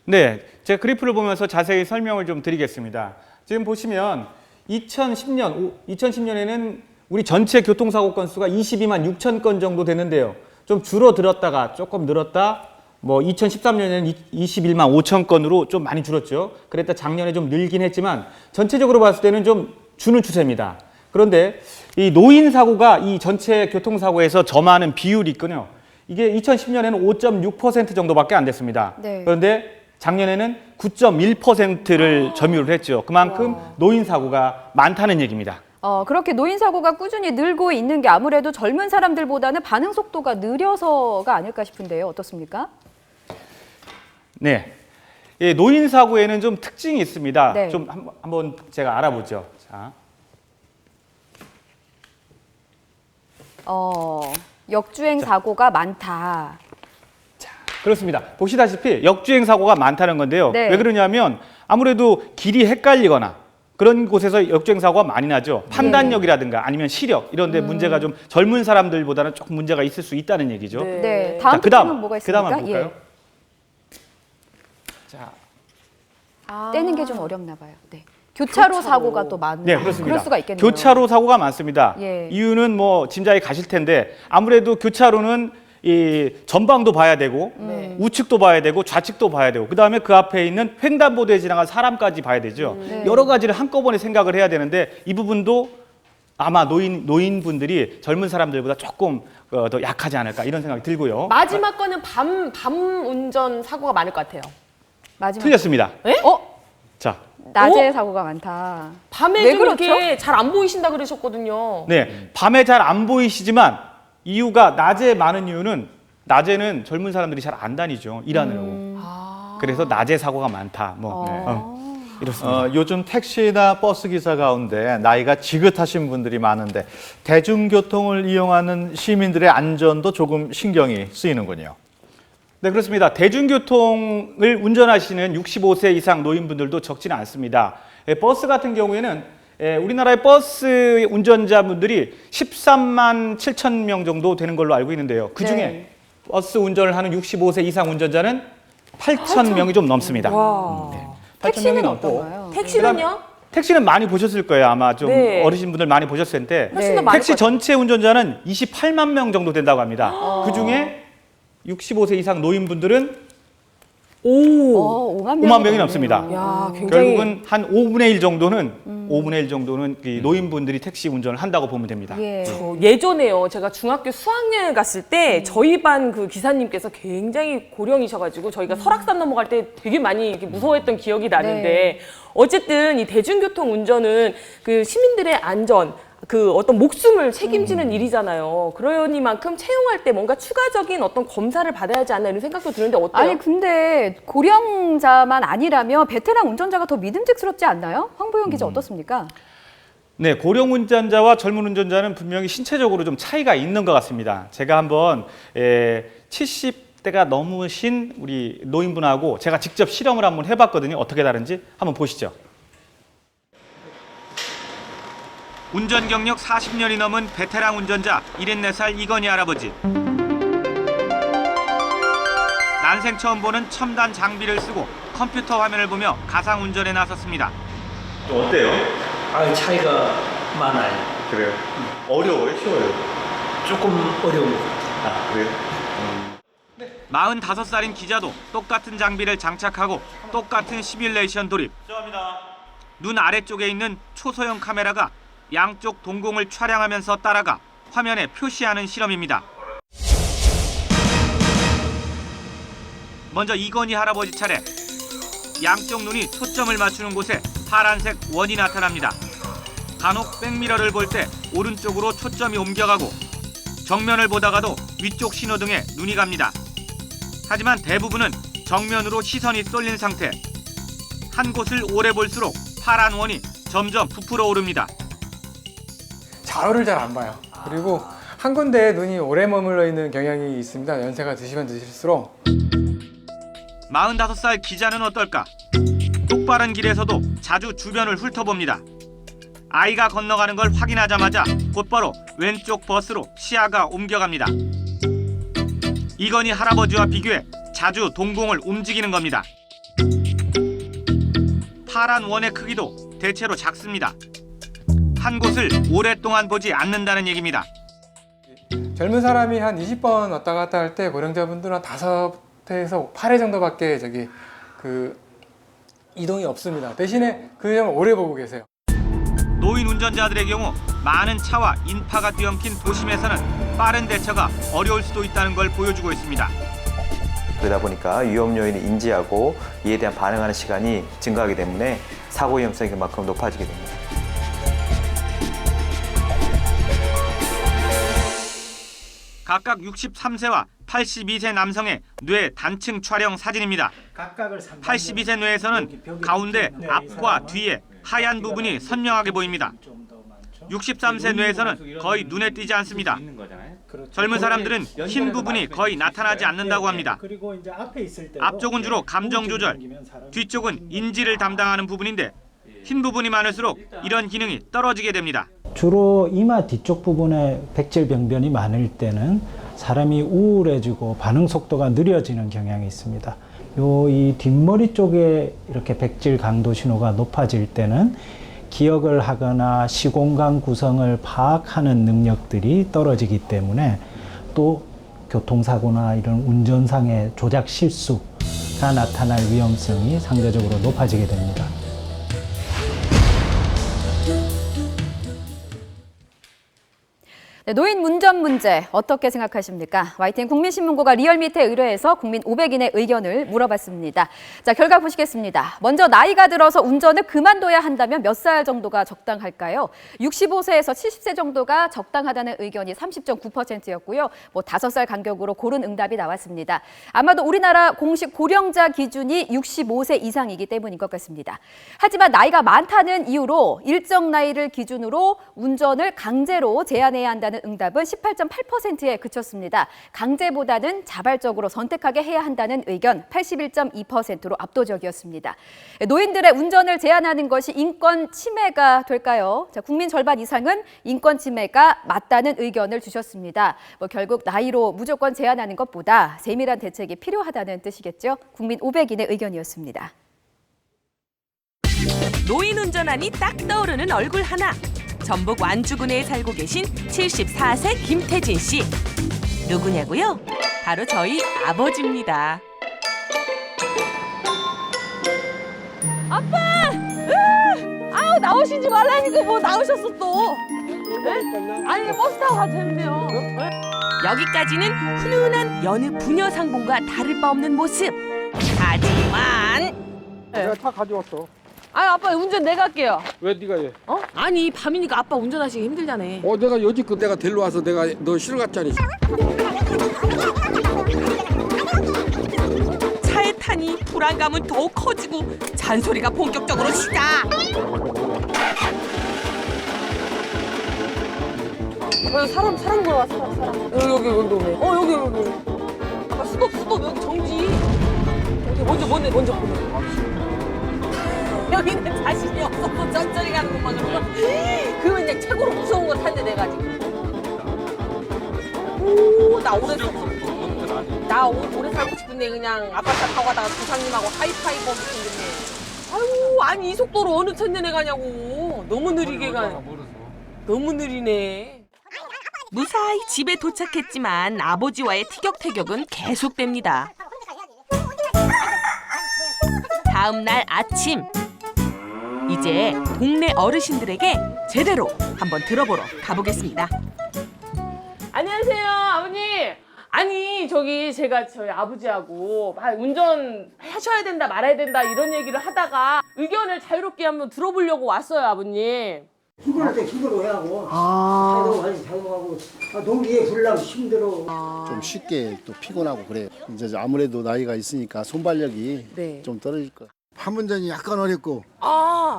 네, 제 그래프를 보면서 자세히 설명을 좀 드리겠습니다. 지금 보시면 2010년에는 우리 전체 교통사고 건수가 22만 6천 건 정도 되는데요. 좀 줄어들었다가 조금 늘었다, 뭐 2013년에는 21만 5천 건으로 좀 많이 줄었죠. 그랬다 작년에 좀 늘긴 했지만 전체적으로 봤을 때는 좀 주는 추세입니다. 그런데 이 노인 사고가 이 전체 교통사고에서 점하는 비율이 있군요. 이게 2010년에는 5.6% 정도밖에 안 됐습니다. 네. 그런데 작년에는 9.1%를 점유를 했죠. 그만큼 노인 사고가 많다는 얘기입니다. 그렇게 노인 사고가 꾸준히 늘고 있는 게 아무래도 젊은 사람들보다는 반응 속도가 느려서가 아닐까 싶은데요. 어떻습니까? 네, 예, 노인 사고에는 좀 특징이 있습니다. 네. 좀 한번 제가 알아보죠. 자. 역주행 사고가 많다. 그렇습니다. 보시다시피 역주행 사고가 많다는 건데요. 네. 왜 그러냐면 아무래도 길이 헷갈리거나 그런 곳에서 역주행 사고가 많이 나죠. 판단력이라든가 아니면 시력 이런 데 문제가 좀 젊은 사람들보다는 조금 문제가 있을 수 있다는 얘기죠. 네. 다음 특징은 뭐가 있습니까? 그다음 한번 볼까요? 자, 떼는 게 좀 어렵나 봐요. 네. 교차로 사고가 또 많은. 네, 그렇습니다. 그럴 수가 있겠네요. 교차로 사고가 많습니다. 예. 이유는 뭐 짐작이 가실 텐데 아무래도 교차로는 이 전방도 봐야 되고 우측도 봐야 되고 좌측도 봐야 되고 그다음에 그 앞에 있는 횡단보도에 지나간 사람까지 봐야 되죠. 네. 여러 가지를 한꺼번에 생각을 해야 되는데 이 부분도 아마 노인분들이 젊은 사람들보다 조금 더 약하지 않을까 이런 생각이 들고요. 마지막 거는 밤 운전 사고가 많을 것 같아요. 마지막. 틀렸습니다. 에? 자. 낮에 사고가 많다. 밤에 왜 좀 그렇죠? 이렇게 잘 안 보이신다 그러셨거든요. 네, 밤에 잘 안 보이시지만 이유가 낮에 많은 이유는 낮에는 젊은 사람들이 잘 안 다니죠. 일하느라고. 그래서 낮에 사고가 많다. 이렇습니다. 요즘 택시나 버스 기사 가운데 나이가 지긋하신 분들이 많은데 대중교통을 이용하는 시민들의 안전도 조금 신경이 쓰이는군요. 네, 그렇습니다. 대중교통을 운전하시는 65세 이상 노인분들도 적지는 않습니다. 버스 같은 경우에는 우리나라의 버스 운전자분들이 13만 7천 명 정도 되는 걸로 알고 있는데요. 그중에 네. 버스 운전을 하는 65세 이상 운전자는 8천 명이 좀 넘습니다. 와. 8천 명이 넘고. 택시는요? 택시는 많이 보셨을 거예요. 아마 좀 네. 어르신분들 많이 보셨을 텐데 훨씬 더 많을 택시 것 같아요. 전체 운전자는 28만 명 정도 된다고 합니다. 그중에 65세 이상 노인분들은 5만 명이 넘습니다. 야, 굉장히 결국은 한 5분의 1 정도는 5분의 1 정도는 이 노인분들이 택시 운전을 한다고 보면 됩니다. 예전에요. 제가 중학교 수학여행 갔을 때 저희 반 그 기사님께서 굉장히 고령이셔가지고 저희가 설악산 넘어갈 때 되게 많이 이렇게 무서워했던 기억이 나는데 어쨌든 이 대중교통 운전은 그 시민들의 안전 그 어떤 목숨을 책임지는 일이잖아요. 그러니만큼 채용할 때 뭔가 추가적인 어떤 검사를 받아야 하지 않나 이런 생각도 드는데 어때요? 아니 근데 고령자만 아니라면 베테랑 운전자가 더 믿음직스럽지 않나요? 황보영 기자 어떻습니까? 네, 고령 운전자와 젊은 운전자는 분명히 신체적으로 좀 차이가 있는 것 같습니다. 제가 한번 70대가 넘으신 우리 노인분하고 제가 직접 실험을 한번 해봤거든요. 어떻게 다른지 한번 보시죠. 운전 경력 40년이 넘은 베테랑 운전자 74살 이건희 할아버지. 난생 처음 보는 첨단 장비를 쓰고 컴퓨터 화면을 보며 가상 운전에 나섰습니다. 어때요? 차이가 많아요. 그래요? 어려워요? 쉬워요? 조금 어려운 것 같아요. 그래요? 45살인 기자도 똑같은 장비를 장착하고 똑같은 시뮬레이션 돌입. 눈 아래쪽에 있는 초소형 카메라가 양쪽 동공을 촬영하면서 따라가 화면에 표시하는 실험입니다. 먼저 이건희 할아버지 차례. 양쪽 눈이 초점을 맞추는 곳에 파란색 원이 나타납니다. 간혹 백미러를 볼 때 오른쪽으로 초점이 옮겨가고 정면을 보다가도 위쪽 신호등에 눈이 갑니다. 하지만 대부분은 정면으로 시선이 쏠린 상태. 한 곳을 오래 볼수록 파란 원이 점점 부풀어 오릅니다. 좌우를 잘 안 봐요. 그리고 한 군데에 눈이 오래 머물러 있는 경향이 있습니다. 연세가 드시면 드실수록. 45살 기자는 어떨까? 똑바른 길에서도 자주 주변을 훑어봅니다. 아이가 건너가는 걸 확인하자마자 곧바로 왼쪽 버스로 시야가 옮겨갑니다. 이건희 할아버지와 비교해 자주 동공을 움직이는 겁니다. 파란 원의 크기도 대체로 작습니다. 한 곳을 오랫동안 보지 않는다는 얘기입니다. 젊은 사람이 한 20번 왔다 갔다 할 때 고령자분들은 한 5회에서 8회 정도밖에 이동이 없습니다. 대신에 그 점을 오래 보고 계세요. 노인 운전자들의 경우 많은 차와 인파가 뒤엉킨 도심에서는 빠른 대처가 어려울 수도 있다는 걸 보여주고 있습니다. 그러다 보니까 위험 요인을 인지하고 이에 대한 반응하는 시간이 증가하기 때문에 사고 위험성이 그만큼 높아지게 됩니다. 각각 63세와 82세 남성의 뇌 단층 촬영 사진입니다. 82세 뇌에서는 가운데 앞과 뒤에 하얀 부분이 선명하게 보입니다. 63세 뇌에서는 거의 눈에 띄지 않습니다. 젊은 사람들은 흰 부분이 거의 나타나지 않는다고 합니다. 앞쪽은 주로 감정 조절, 뒤쪽은 인지를 담당하는 부분인데 흰 부분이 많을수록 이런 기능이 떨어지게 됩니다. 주로 이마 뒤쪽 부분에 백질 병변이 많을 때는 사람이 우울해지고 반응 속도가 느려지는 경향이 있습니다. 이 뒷머리 쪽에 이렇게 백질 강도 신호가 높아질 때는 기억을 하거나 시공간 구성을 파악하는 능력들이 떨어지기 때문에 또 교통사고나 이런 운전상의 조작 실수가 나타날 위험성이 상대적으로 높아지게 됩니다. 네, 노인 운전 문제 어떻게 생각하십니까? YTN 국민신문고가 리얼미터에 의뢰해서 국민 500인의 의견을 물어봤습니다. 자, 결과 보시겠습니다. 먼저 나이가 들어서 운전을 그만둬야 한다면 몇 살 정도가 적당할까요? 65세에서 70세 정도가 적당하다는 의견이 30.9%였고요. 5살 간격으로 고른 응답이 나왔습니다. 아마도 우리나라 공식 고령자 기준이 65세 이상이기 때문인 것 같습니다. 하지만 나이가 많다는 이유로 일정 나이를 기준으로 운전을 강제로 제한해야 한다는 있다는 응답은 18.8%에 그쳤습니다. 강제보다는 자발적으로 선택하게 해야 한다는 의견 81.2%로 압도적이었습니다. 노인들의 운전을 제한하는 것이 인권 침해가 될까요? 자, 국민 절반 이상은 인권 침해가 맞다는 의견을 주셨습니다. 결국 나이로 무조건 제한하는 것보다 세밀한 대책이 필요하다는 뜻이겠죠. 국민 500인의 의견이었습니다. 노인 운전하니 딱 떠오르는 얼굴 하나. 전북 완주군에 살고 계신 74세 김태진 씨. 누구냐고요? 바로 저희 아버지입니다. 아빠! 아우 나오시지 말라니까 뭐 나오셨어 또. 네? 아니 버스 타고 가도 되는데요. 여기까지는 훈훈한 여느 부녀 상봉과 다를 바 없는 모습. 하지만 내가 차 가져왔어. 아 아빠 운전 내가 할게요. 왜 네가 해? 어? 아니 밤이니까 아빠 운전하시기 힘들잖아. 내가 여지껏 내가 데리러 와서 내가 너 실어 갔잖니. 차에 타니 불안감은 더욱 커지고 잔소리가 본격적으로 시작. 사람 보러 왔어 사람. 여기 오네. 여기. 아빠 수도 여기 정지. 여기 먼저 보내. 여기는 자신이 없어서 천천히 가는 것만 그러고. 그러면 이제 최고로 무서운 거 탄데 내가 지금. 나 오래 살고 싶은데 그냥 아빠 차 타고 가다가 부장님하고 하이파이브 하고 생겼네. 아유 아니 이 속도로 어느 천년에 가냐고. 너무 느리게 가. 너무 느리네. 무사히 집에 도착했지만 아버지와의 티격태격은 계속됩니다. 다음 날 아침. 이제 동네 어르신들에게 제대로 한번 들어보러 가보겠습니다. 안녕하세요, 아버님. 아니, 제가 저희 아버지하고 운전 하셔야 된다, 말아야 된다 이런 얘기를 하다가 의견을 자유롭게 한번 들어보려고 왔어요, 아버님. 힘들 때 힘들어 하고 자동하고 동기에 불나면 힘들어. 좀 쉽게 또 피곤하고 그래요. 이제 아무래도 나이가 있으니까 손발력이 좀 떨어질 거예요. 판문전이 약간 어렵고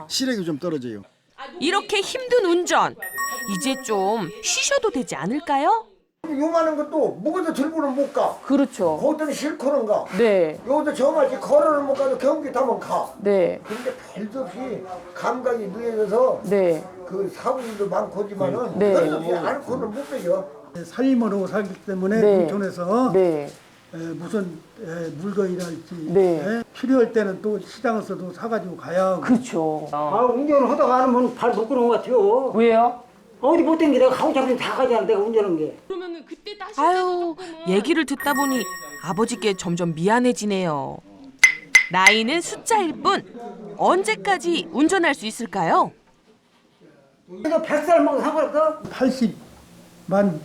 시력이 좀 떨어져요. 이렇게 힘든 운전, 이제 좀 쉬셔도 되지 않을까요? 요만한 것도 무거워서 들고는 못 가. 그렇죠. 거기는 싫고는 가. 네. 여기도 저만치 걸어는 못 가도 경기 타면 가. 네. 근데 별도 없이 감각이 느려져서 그 사고들도 많고지만은 별도 없이 않고는 못 빼죠. 살림으로 살기 때문에 농촌에서 무슨 물건이랄지 필요할 때는 또 시장에서도 사가지고 가야 하고. 그렇죠. 운전을 하다가 안 하면 발 못 끄는 것 같아요. 왜요? 어디 못 댕겨 내가 가고 잡으면 다 가잖아 내가 운전한 게. 그러면은 그때 다시 아유, 얘기를 듣다 보니 아버지께 점점 미안해지네요. 나이는 숫자일 뿐 언제까지 운전할 수 있을까요? 내가 100살 먹어 상관없어? 80만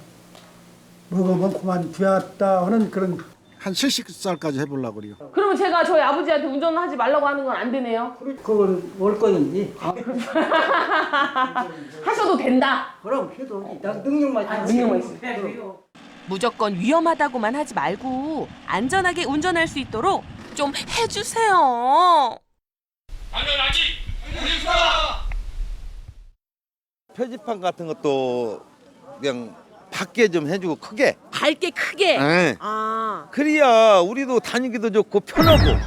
먹으면 그만 되었다 하는 그런. 한 70살까지 해보려고 그래요. 그러면 제가 저희 아버지한테 운전하지 말라고 하는 건 안 되네요? 그건 월권인지. 하셔도 된다? 그럼 해도 능력만 있으면. 능력만 있으면. 무조건 위험하다고만 하지 말고 안전하게 운전할 수 있도록 좀 해주세요. 표지판 같은 것도 그냥 밝게 좀 해주고 크게. 밝게 크게. 네. 그래야 우리도 다니기도 좋고 편하고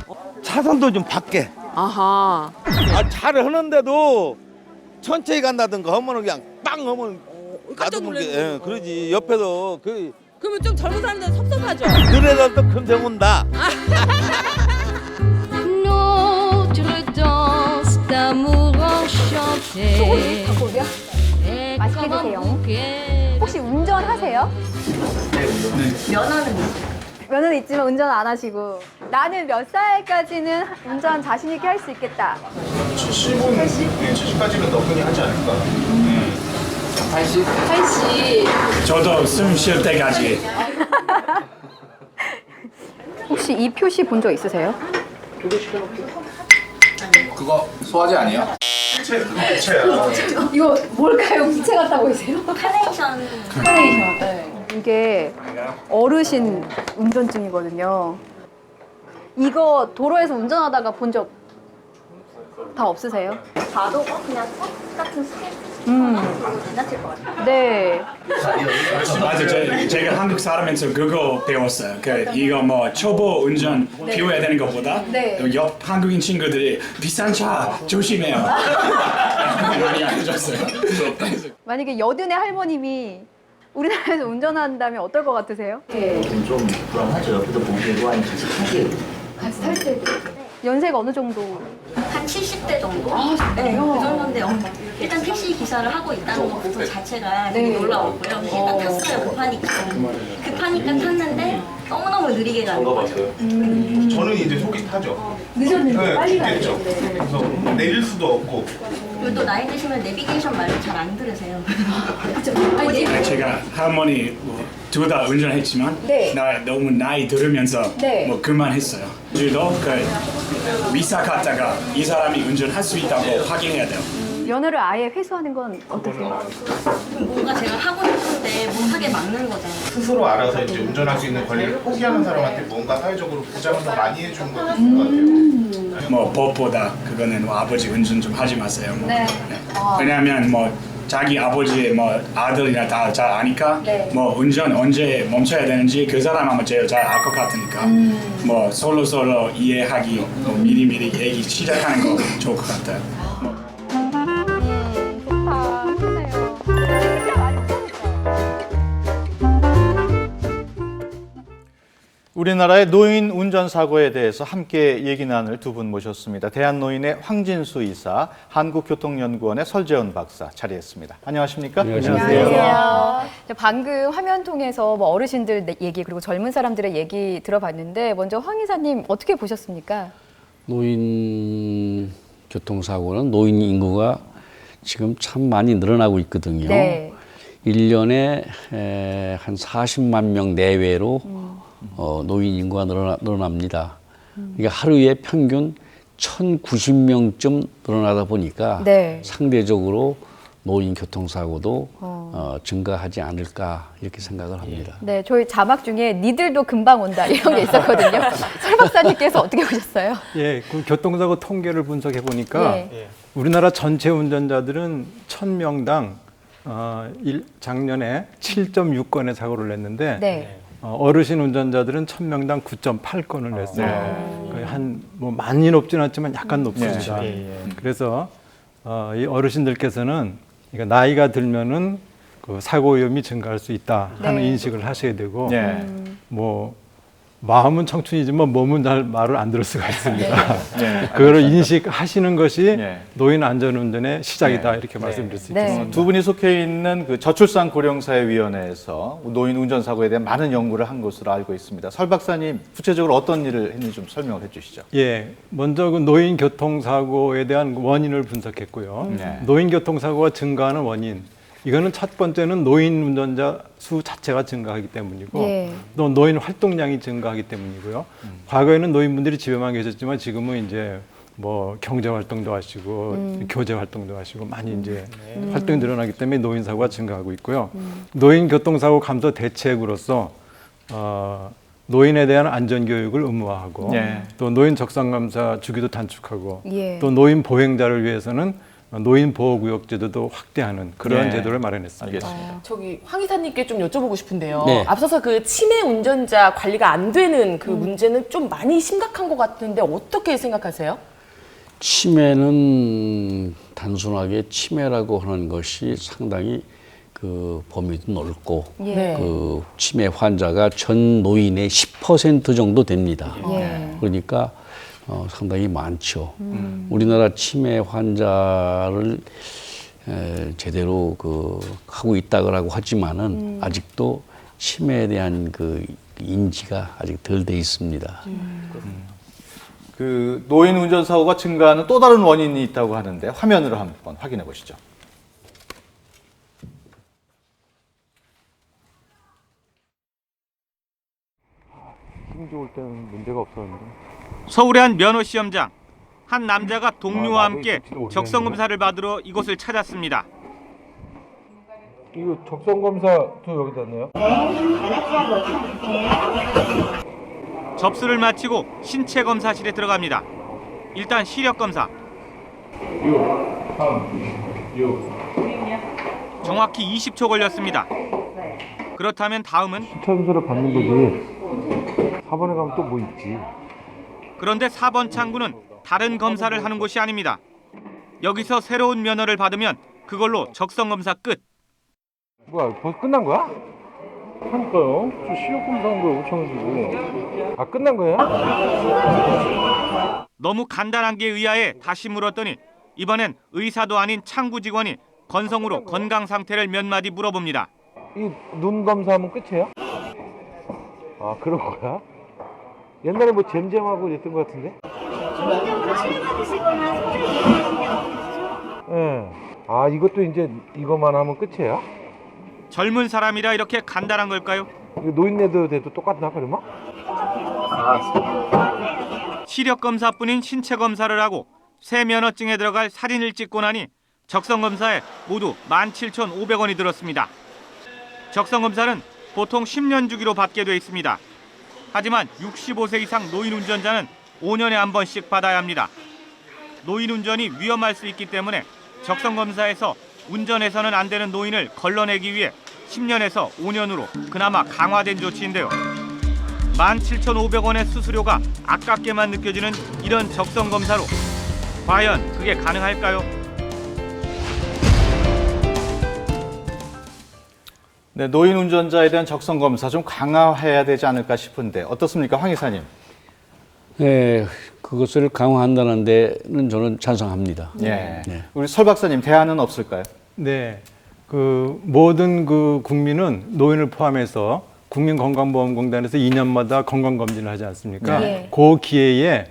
차선도 좀 밝게. 아하. 차를 하는데도 천천히 간다든가 하면 그냥 빵 하면 놔두면 게 그러지. 옆에도 그러면 좀 젊은 사람들은 섭섭하죠. 그래도 또 금세 온다. 맛있게 드세요. 혹시 운전하세요? 네. 면허는 있지만 운전 안 하시고. 나는 몇 살까지는 운전 자신 있게 할 수 있겠다. 70까지는 너뿐이 하지 않을까. 80. 저도 숨 쉴 때까지. 혹시 이 표시 본 적 있으세요? 그거 소화제 아니에요? 부채야. 이거 뭘까요? 부채 같아 보이세요? 카네이션. 네. 이게 어르신 운전증이거든요. 이거 도로에서 운전하다가 본 적 다 없으세요? 봐도 그냥 sách 같은 스케치 지나칠 것 같아요. 네. 맞아, 제가 한국 살면서 그거 배웠어요. 이거 뭐 초보 운전 비워야 되는 것보다 옆 한국인 친구들이 비싼 차 조심해요. 많이 알려줬어요. 만약에 여든의 할머님이 우리나라에서 운전한다면 어떨 것 같으세요? 좀 불안하죠. 옆에서 보기에도 아니 같이 타기. 같이 탈 때도. 연세가 어느 정도? 한 70대 정도? 네, 그 정도인데 일단 택시 기사를 하고 있다는 것 자체가 되게 놀라웠고요. 일단 탔어요, 급하니까 탔는데 너무너무 느리게 가는 거죠. 저는 이제 속이 타죠. 늦었는데 빨리 가죠. 그래서 내릴 수도 없고. 그리고 또 나이 드시면 내비게이션 말을 잘 안 들으세요. 제가 할머니 둘 다 운전했지만 나 너무 나이 들으면서 뭐 그만했어요. 그래도 미사 갔다가 이 사람이 운전할 수 있다고 확인해야 돼요. 면허를 아예 회수하는 건 어떠세요? 뭔가 제가 하고 싶은데 못하게 막는 거잖아요. 스스로 알아서 이제 운전할 수 있는 권리를 포기하는 사람한테 뭔가 사회적으로 보장을 더 많이 해주는 것 같아요. 뭐 법보다 그거는 뭐 아버지 운전 좀 하지 마세요. 왜냐하면 뭐 자기 아버지의 뭐 아들이나 다 잘 아니까 뭐 운전 언제 멈춰야 되는지 그 사람 아마 제일 잘 알 것 같으니까 뭐 서로 이해하기 뭐 미리미리 얘기 시작하는 거 좋을 것 같아요. 우리나라의 노인 운전 사고에 대해서 함께 얘기 나눌 두 분 모셨습니다. 대한노인의 황진수 이사, 한국교통연구원의 설재원 박사 자리했습니다. 안녕하십니까? 안녕하세요. 방금 화면 통해서 뭐 어르신들 얘기 그리고 젊은 사람들의 얘기 들어봤는데 먼저 황 이사님 어떻게 보셨습니까? 노인 교통사고는 노인 인구가 지금 참 많이 늘어나고 있거든요. 1년에 한 40만 명 내외로 노인 인구가 늘어납니다. 그러니까 하루에 평균 1,090명쯤 늘어나다 보니까 상대적으로 노인 교통사고도 증가하지 않을까 이렇게 생각을 합니다. 네, 저희 자막 중에 니들도 금방 온다 이런 게 있었거든요. 설 박사님께서 어떻게 보셨어요? 예, 그 교통사고 통계를 분석해 보니까 우리나라 전체 운전자들은 1,000명당 작년에 7.6건의 사고를 냈는데 어르신 운전자들은 1,000명당 9.8건을 냈어요. 거의 뭐 많이 높지는 않지만 약간 높습니다. 그래서 이 어르신들께서는 나이가 들면은 그 사고 위험이 증가할 수 있다 하는 인식을 하셔야 되고 뭐 마음은 청춘이지만 몸은 잘 말을 안 들을 수가 있습니다. 그거를 인식하시는 것이 노인 안전운전의 시작이다 이렇게 말씀드릴 수 있겠습니다. 두 분이 속해 있는 그 저출산 고령사회위원회에서 노인 운전 사고에 대한 많은 연구를 한 것으로 알고 있습니다. 설 박사님 구체적으로 어떤 일을 했는지 좀 설명을 해주시죠. 예, 먼저 그 노인 교통사고에 대한 원인을 분석했고요. 노인 교통사고가 증가하는 원인. 이거는 첫 번째는 노인 운전자 수 자체가 증가하기 때문이고 또 노인 활동량이 증가하기 때문이고요. 과거에는 노인분들이 집에만 계셨지만 지금은 이제 뭐 경제 활동도 하시고 교제 활동도 하시고 많이 이제 활동이 늘어나기 때문에 노인 사고가 증가하고 있고요. 노인 교통사고 감소 대책으로서 노인에 대한 안전 교육을 의무화하고 또 노인 적상 감사 주기도 단축하고 또 노인 보행자를 위해서는 노인 보호구역 제도도 확대하는 그런 제도를 마련했습니다. 저기 황 이사님께 좀 여쭤보고 싶은데요. 앞서서 그 치매 운전자 관리가 안 되는 그 문제는 좀 많이 심각한 것 같은데 어떻게 생각하세요? 치매는 단순하게 치매라고 하는 것이 상당히 그 범위도 넓고 그 치매 환자가 전 노인의 10% 정도 됩니다. 그러니까 상당히 많죠. 우리나라 치매 환자를 제대로 하고 있다고 하지만은 아직도 치매에 대한 그 인지가 아직 덜 돼 있습니다. 그 노인 운전 사고가 증가하는 또 다른 원인이 있다고 하는데 화면으로 한번 확인해 보시죠. 힘 좋을 때는 문제가 없었는데. 서울의 한 면허 시험장. 한 남자가 동료와 함께 적성 검사를 받으러 이곳을 찾았습니다. 이거 적성 검사도 여기다 넣어요? 접수를 마치고 신체 검사실에 들어갑니다. 일단 시력 검사. 6, 3, 6. 정확히 20초 걸렸습니다. 그렇다면 다음은 신체 검사를 받는 거지. 4번에 가면 또 뭐 있지. 그런데 4번 창구는 다른 검사를 하는 곳이 아닙니다. 여기서 새로운 면허를 받으면 그걸로 적성검사 끝. 뭐야, 벌써 끝난 거야? 하니까요. 저 시력 검사한 거 5,000원 주고. 아, 끝난 거야? 너무 간단한 게 의아해 다시 물었더니 이번엔 의사도 아닌 창구 직원이 건성으로 건강 상태를 몇 마디 물어봅니다. 이 눈 검사하면 끝이에요? 아, 그런 거야? 옛날에 뭐 잼잼하고 이랬던 것 같은데? 예. 아, 이것도 이제 이것만 하면 끝이에요? 젊은 사람이라 이렇게 간단한 걸까요? 노인네도 돼도 똑같나 그러면? 시력 검사뿐인 신체 검사를 하고 새 면허증에 들어갈 사진을 찍고 나니 적성 검사에 모두 17,500원이 들었습니다. 적성 검사는 보통 10년 주기로 받게 돼 있습니다. 하지만 65세 이상 노인 운전자는 5년에 한 번씩 받아야 합니다. 노인 운전이 위험할 수 있기 때문에 적성 검사에서 운전해서는 안 되는 노인을 걸러내기 위해 10년에서 5년으로 그나마 강화된 조치인데요. 17,500원의 수수료가 아깝게만 느껴지는 이런 적성 검사로 과연 그게 가능할까요? 네, 노인 운전자에 대한 적성 검사 좀 강화해야 되지 않을까 싶은데 어떻습니까, 황 이사님? 네, 그것을 강화한다는 데는 저는 찬성합니다. 네. 우리 설 박사님 대안은 없을까요? 네, 그 모든 그 국민은 노인을 포함해서 국민건강보험공단에서 2년마다 건강검진을 하지 않습니까? 네. 그 기회에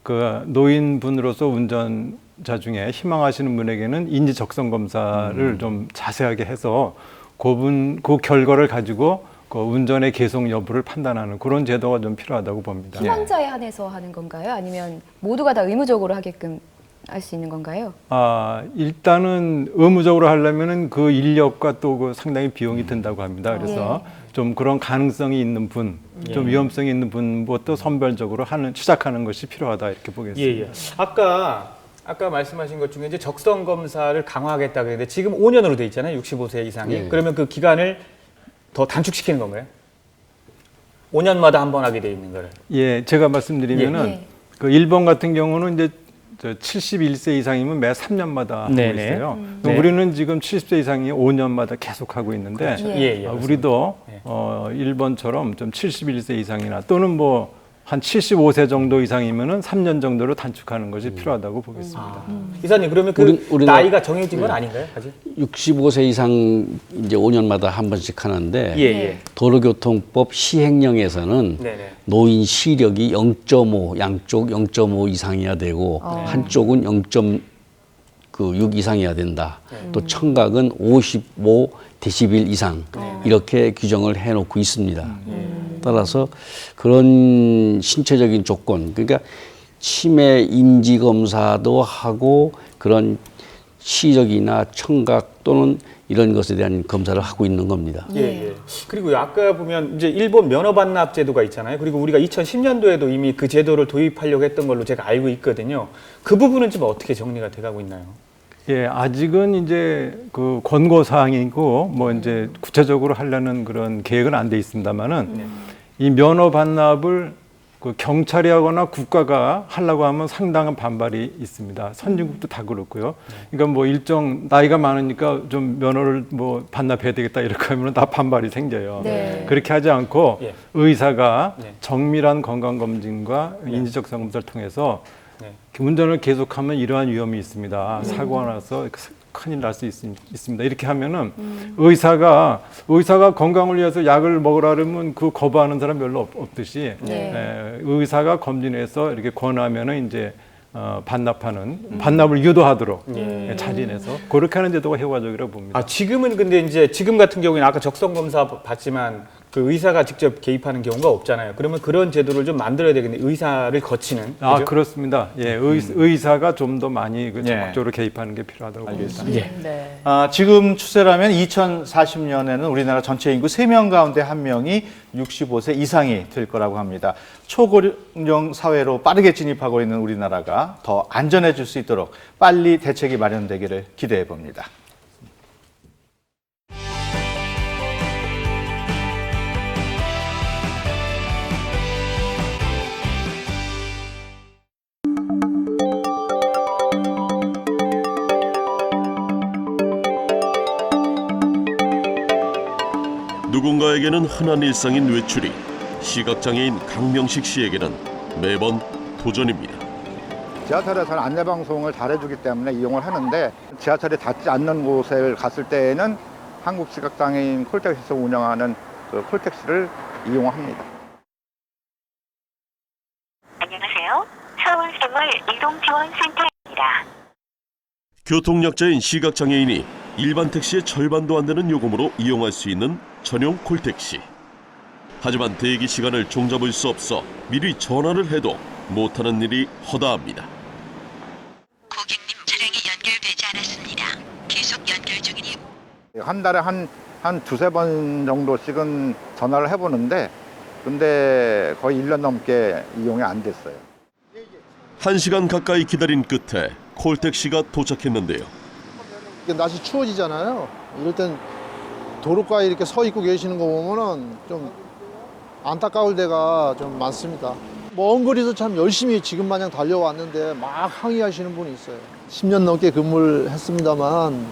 그 노인분으로서 운전자 중에 희망하시는 분에게는 인지 적성 검사를 좀 자세하게 해서 그 결과를 가지고 그 운전의 계속 여부를 판단하는 그런 제도가 좀 필요하다고 봅니다. 희망자에 한해서 하는 건가요? 아니면 모두가 다 의무적으로 하게끔 할 수 있는 건가요? 아, 일단은 의무적으로 하려면은 그 인력과 또 그 상당히 비용이 든다고 합니다. 그래서 좀 그런 가능성이 있는 분, 좀 위험성이 있는 분부터 선별적으로 시작하는 것이 필요하다 이렇게 보겠습니다. 아까 말씀하신 것 중에 이제 적성 검사를 강화하겠다 그랬는데 지금 5년으로 돼 있잖아요. 65세 이상이. 그러면 그 기간을 더 단축시키는 건가요? 5년마다 한 번 하게 돼 있는 거를. 예, 제가 말씀드리면은 그 일본 같은 경우는 이제 71세 이상이면 매 3년마다 하고 있어요. 우리는 지금 70세 이상이 5년마다 계속 하고 있는데 우리도 일본처럼 좀 71세 이상이나 또는 뭐 한 75세 정도 이상이면은 3년 정도로 단축하는 것이 필요하다고 보겠습니다. 이사님 그러면 우리 나이가 정해진 건 아닌가요? 아직? 65세 이상 이제 5년마다 한 번씩 하는데 도로교통법 시행령에서는 노인 시력이 0.5 양쪽 0.5 이상이어야 되고 한쪽은 0.6 이상이어야 된다. 또 청각은 55 데시벨 이상 이렇게 규정을 해놓고 있습니다. 따라서 그런 신체적인 조건, 그러니까 치매 인지 검사도 하고 그런 시력이나 청각 또는 이런 것에 대한 검사를 하고 있는 겁니다. 그리고 아까 보면 이제 일본 면허 반납 제도가 있잖아요. 그리고 우리가 2010년도에도 이미 그 제도를 도입하려고 했던 걸로 제가 알고 있거든요. 그 부분은 좀 어떻게 정리가 돼가고 있나요? 예, 아직은 이제 그 권고 사항이고 뭐 이제 구체적으로 하려는 그런 계획은 안 돼 있습니다만은 이 면허 반납을 그 경찰이 하거나 국가가 하려고 하면 상당한 반발이 있습니다. 선진국도 다 그렇고요. 그러니까 뭐 일정 나이가 많으니까 좀 면허를 뭐 반납해야 되겠다 이렇게 하면 다 반발이 생겨요. 그렇게 하지 않고 의사가 정밀한 건강검진과 인지적성 검사를 통해서 운전을 계속하면 이러한 위험이 있습니다. 사고가 나서 큰일 날 수 있습니다. 이렇게 하면은 의사가 건강을 위해서 약을 먹으라면 그 거부하는 사람 별로 없듯이 의사가 검진해서 이렇게 권하면은 이제 반납을 유도하도록 자진해서 그렇게 하는 제도가 효과적이라고 봅니다. 지금은 근데 이제 지금 같은 경우에는 아까 적성 검사 받지만 그 의사가 직접 개입하는 경우가 없잖아요. 그러면 그런 제도를 좀 만들어야 되겠네요. 의사를 거치는. 아, 그죠? 그렇습니다. 예, 의사가 좀 더 많이 적극적으로 개입하는 게 필요하다고 봅니다. 네. 지금 추세라면 2040년에는 우리나라 전체 인구 3명 가운데 1명이 65세 이상이 될 거라고 합니다. 초고령 사회로 빠르게 진입하고 있는 우리나라가 더 안전해질 수 있도록 빨리 대책이 마련되기를 기대해 봅니다. 누군가에게는 흔한 일상인 외출이 시각장애인 강명식 씨에게는 매번 도전입니다. 지하철에서는 안내방송을 잘해주기 때문에 이용을 하는데 지하철이 닿지 않는 곳에 갔을 때에는 한국시각장애인 콜택시에서 운영하는 그 콜택시를 이용합니다. 안녕하세요. 서울생활이동지원센터입니다. 교통약자인 시각장애인이 일반 택시의 절반도 안 되는 요금으로 이용할 수 있는 전용 콜택시. 하지만 대기 시간을 종잡을 수 없어 미리 전화를 해도 못하는 일이 허다합니다. 고객님 차량이 연결되지 않았습니다. 계속 연결 중이니 한 달에 한 두세 번 정도씩은 전화를 해보는데 근데 거의 1년 넘게 이용이 안 됐어요. 1시간 가까이 기다린 끝에 콜택시가 도착했는데요. 날씨 추워지잖아요. 이럴 땐 도로가에 이렇게 서 있고 계시는 거 보면은 좀 안타까울 때가 좀 많습니다. 먼 거리에서 참 열심히 지금 마냥 달려왔는데 막 항의하시는 분이 있어요. 10년 넘게 근무를 했습니다만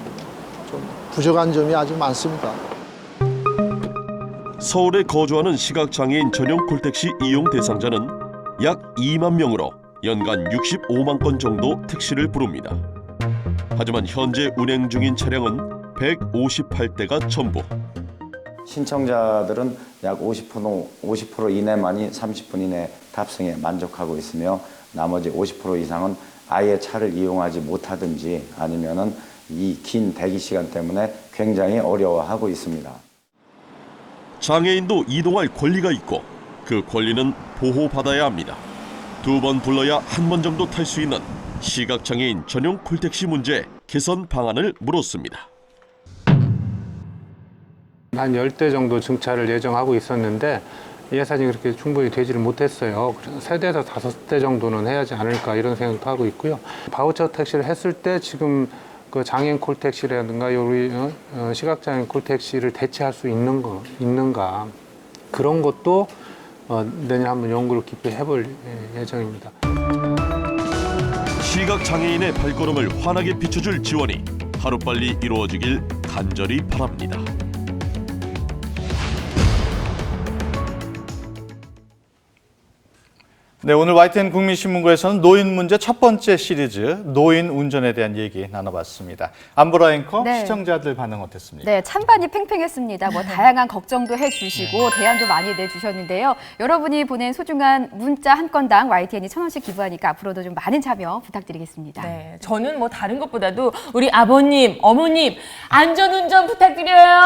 좀 부족한 점이 아직 많습니다. 서울에 거주하는 시각장애인 전용 콜택시 이용 대상자는 약 2만 명으로 연간 65만 건 정도 택시를 부릅니다. 하지만 현재 운행 중인 차량은 158대가 전부. 신청자들은 약 50% 이내만이 30분 이내 탑승에 만족하고 있으며 나머지 50% 이상은 아예 차를 이용하지 못하든지 아니면은 이 긴 대기 시간 때문에 굉장히 어려워하고 있습니다. 장애인도 이동할 권리가 있고 그 권리는 보호받아야 합니다. 2번 불러야 1번 정도 탈 수 있는 시각장애인 전용 콜택시 문제 개선 방안을 물었습니다. 한 10대 정도 증차를 예정하고 있었는데 예산이 그렇게 충분히 되지를 못했어요. 3대에서 5대 정도는 해야지 않을까 이런 생각도 하고 있고요. 바우처 택시를 했을 때 지금 그 장애인 콜택시라든가 우리 시각장애인 콜택시를 대체할 수 있는가 그런 것도 내년에 한번 연구를 깊이 해볼 예정입니다. 시각장애인의 발걸음을 환하게 비춰줄 지원이 하루빨리 이루어지길 간절히 바랍니다. 네, 오늘 YTN 국민신문고에서는 노인 문제 첫 번째 시리즈 노인 운전에 대한 얘기 나눠봤습니다. 안보라 앵커, 네. 시청자들 반응 어땠습니까? 네, 찬반이 팽팽했습니다. 뭐 다양한 걱정도 해주시고 대안도 많이 내주셨는데요. 여러분이 보낸 소중한 문자 한 건당 YTN이 1,000원씩 기부하니까 앞으로도 좀 많은 참여 부탁드리겠습니다. 네, 저는 뭐 다른 것보다도 우리 아버님, 어머님 안전운전 부탁드려요.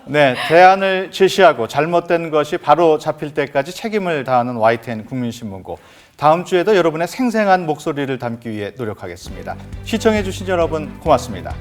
네, 대안을 제시하고 잘못된 것이 바로 잡힐 때까지 책임을 다하는 YTN 국민신문고. 다음 주에도 여러분의 생생한 목소리를 담기 위해 노력하겠습니다. 시청해주신 여러분 고맙습니다.